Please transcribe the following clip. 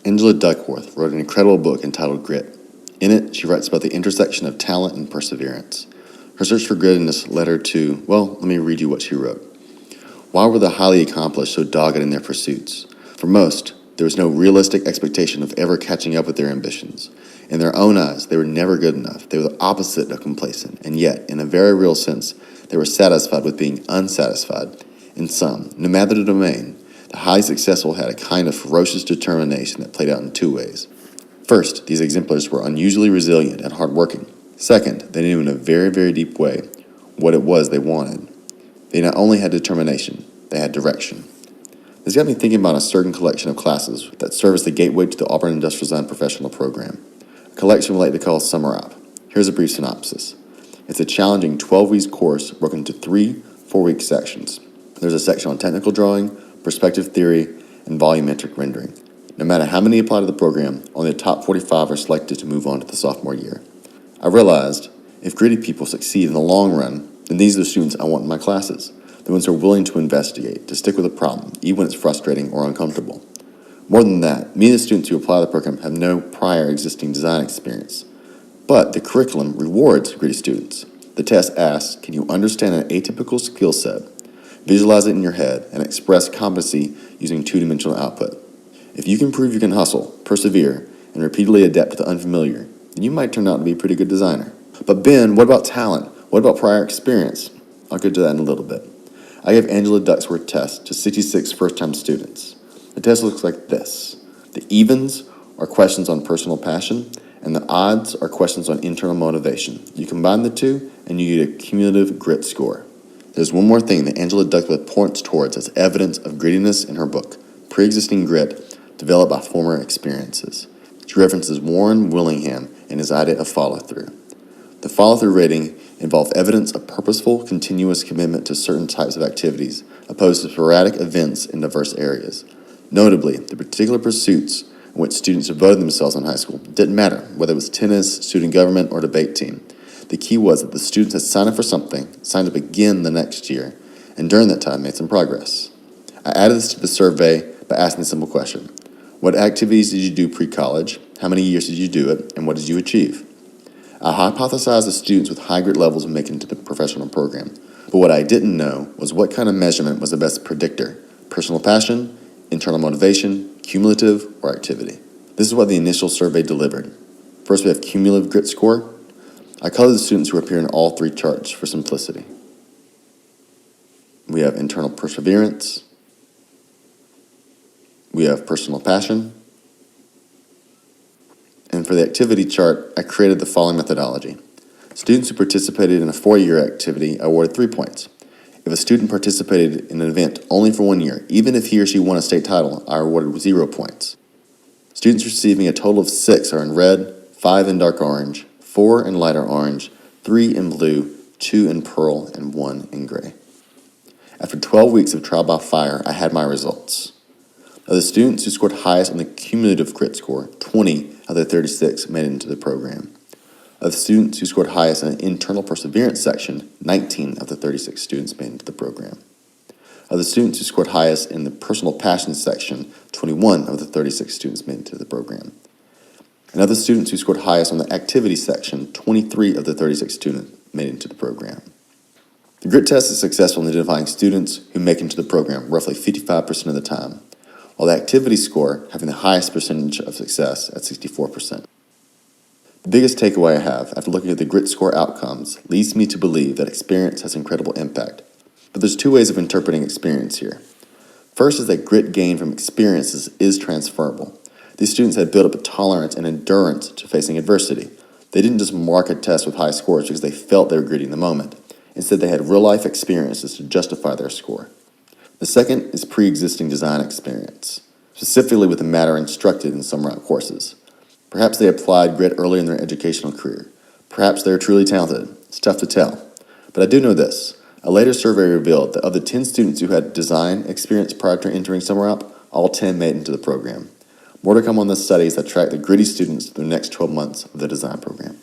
Angela Duckworth wrote an incredible book entitled Grit. In it, she writes about the intersection of talent and perseverance. Her search for grittiness led her to, well, let me read you what she wrote. Why were the highly accomplished so dogged in their pursuits? For most, there was no realistic expectation of ever catching up with their ambitions. In their own eyes, they were never good enough. They were the opposite of complacent, and yet, in a very real sense, they were satisfied with being unsatisfied. In some, no matter the domain, the highly successful had a kind of ferocious determination that played out in two ways. First, these exemplars were unusually resilient and hardworking. Second, they knew in a very, very deep way what it was they wanted. They not only had determination, they had direction. This got me thinking about a certain collection of classes that serve as the gateway to the Auburn Industrial Design Professional Program. A collection we like to call Summer Up. Here's a brief synopsis. It's a challenging 12-week course broken into 3 4-week sections. There's a section on technical drawing, perspective theory, and volumetric rendering. No matter how many apply to the program, only the top 45 are selected to move on to the sophomore year. I realized, if gritty people succeed in the long run, then these are the students I want in my classes, the ones who are willing to investigate, to stick with a problem, even when it's frustrating or uncomfortable. More than that, many of the students who apply to the program have no prior existing design experience. But the curriculum rewards gritty students. The test asks, can you understand an atypical skill set, visualize it in your head, and express competency using two-dimensional output? If you can prove you can hustle, persevere, and repeatedly adapt to the unfamiliar, then you might turn out to be a pretty good designer. But Ben, what about talent? What about prior experience? I'll get to that in a little bit. I gave Angela Duckworth's test to 66 first-time students. The test looks like this. The evens are questions on personal passion, and the odds are questions on internal motivation. You combine the two, and you get a cumulative grit score. There's one more thing that Angela Duckworth points towards as evidence of grittiness in her book, Pre-Existing Grit, developed by former experiences. She references Warren Willingham and his idea of follow-through. The follow-through rating involved evidence of purposeful, continuous commitment to certain types of activities, opposed to sporadic events in diverse areas. Notably, the particular pursuits in which students devoted themselves in high school didn't matter, whether it was tennis, student government, or debate team. The key was that the students had signed up for something, signed up again the next year, and during that time made some progress. I added this to the survey by asking a simple question. What activities did you do pre-college? How many years did you do it? And what did you achieve? I hypothesized the students with high grit levels would make it into the professional program. But what I didn't know was what kind of measurement was the best predictor. Personal passion, internal motivation, cumulative, or activity. This is what the initial survey delivered. First, we have cumulative grit score. I colored the students who appear in all 3 charts for simplicity. We have internal perseverance. We have personal passion. And for the activity chart, I created the following methodology. Students who participated in a 4-year activity are awarded 3 points. If a student participated in an event only for 1 year, even if he or she won a state title, are awarded 0 points. Students receiving a total of 6 are in red, 5 in dark orange, 4 in lighter orange, 3 in blue, 2 in pearl, and 1 in gray. After 12 weeks of trial by fire, I had my results. Of the students who scored highest on the cumulative grit score, 20 of the 36 made it into the program. Of the students who scored highest in the internal perseverance section, 19 of the 36 students made it into the program. Of the students who scored highest in the personal passion section, 21 of the 36 students made it into the program. And of the students who scored highest on the activity section, 23 of the 36 students made it into the program. The grit test is successful in identifying students who make it into the program roughly 55% of the time, while the activity score having the highest percentage of success at 64%. The biggest takeaway I have after looking at the grit score outcomes leads me to believe that experience has incredible impact. But there's 2 ways of interpreting experience here. First is that grit gained from experiences is transferable. These students had built up a tolerance and endurance to facing adversity. They didn't just mark a test with high scores because they felt they were gritty in the moment. Instead, they had real-life experiences to justify their score. The second is pre-existing design experience, specifically with the matter instructed in some route courses. Perhaps they applied grit early in their educational career. Perhaps they are truly talented. It's tough to tell. But I do know this. A later survey revealed that of the 10 students who had design experience prior to entering summer up, all 10 made it into the program. More to come on the studies that track the gritty students through the next 12 months of the design program.